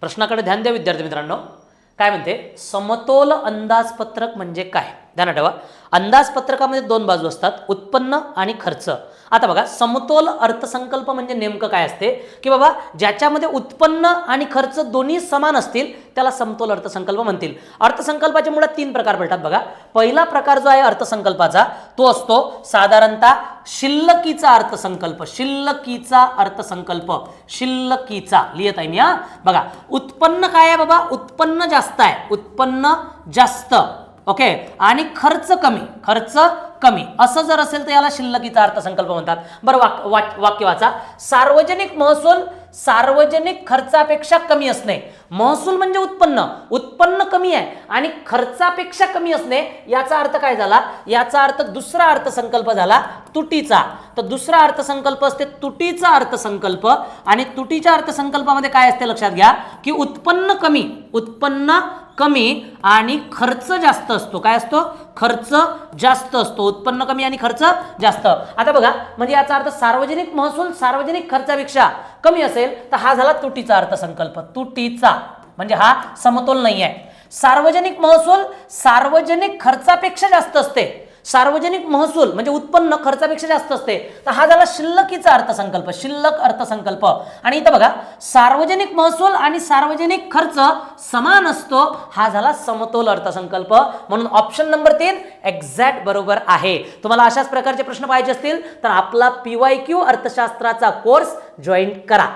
प्रश्नाकडे ध्यान द्या विद्यार्थी मित्रांनो. काय म्हणते, समतोल अंदाजपत्रक म्हणजे काय? ध्यानात ठेवा, अंदाजपत्रकामध्ये दोन बाजू असतात, उत्पन्न आणि खर्च. आता बघा, समतोल अर्थसंकल्प म्हणजे नेमकं काय असते की बाबा ज्याच्यामध्ये उत्पन्न आणि खर्च दोन्ही समान असतील त्याला समतोल अर्थसंकल्प म्हणतील. अर्थसंकल्पाचे मुळात तीन प्रकार पडतात बघा. पहिला प्रकार जो आहे अर्थसंकल्पाचा तो असतो साधारणतः शिल्लकीचा अर्थसंकल्प. शिल्लकीचा अर्थसंकल्प, शिल्लकीचा लिहित आहे मी हा. बघा, उत्पन्न काय आहे बाबा, उत्पन्न जास्त आहे, उत्पन्न जास्त, ओके, आणि खर्च कमी, खर्च कमी असं जर असेल तर याला शिल्लकीचा अर्थसंकल्प म्हणतात. बरं, वाक्य वाचा. सार्वजनिक महसूल सार्वजनिक खर्चापेक्षा कमी असणे. महसूल म्हणजे उत्पन्न, उत्पन्न कमी आहे आणि खर्चापेक्षा कमी असणे, याचा अर्थ काय झाला? याचा अर्थ दुसरा अर्थसंकल्प झाला तुटीचा. तर दुसरा अर्थसंकल्प असते तुटीचा अर्थसंकल्प. आणि तुटीच्या अर्थसंकल्पामध्ये काय असते लक्षात घ्या की उत्पन्न कमी, उत्पन्न कमी आणि खर्च जास्त असतो. काय असतो? खर्च जास्त असतो. उत्पन्न कमी आणि खर्च जास्त. आता बघा, म्हणजे याचा अर्थ सार्वजनिक महसूल सार्वजनिक खर्चापेक्षा कमी असेल तर हा झाला तुटीचा अर्थसंकल्प. तुटीचा म्हणजे हा समतोल नाही आहे. सार्वजनिक महसूल सार्वजनिक खर्चापेक्षा जास्त असते. सार्वजनिक महसूल म्हणजे उत्पन्न खर्चापेक्षा जास्त असते, तर हा झाला शिल्लकीचा अर्थसंकल्प, शिल्लक अर्थसंकल्प. आणि इथं बघा, सार्वजनिक महसूल आणि सार्वजनिक खर्च समान असतो, हा झाला समतोल अर्थसंकल्प. म्हणून ऑप्शन नंबर 3 एक्झॅक्ट बरोबर आहे. तुम्हाला अशाच प्रकारचे प्रश्न पाहिजे असतील तर आपला PYQ अर्थशास्त्राचा कोर्स जॉईन करा.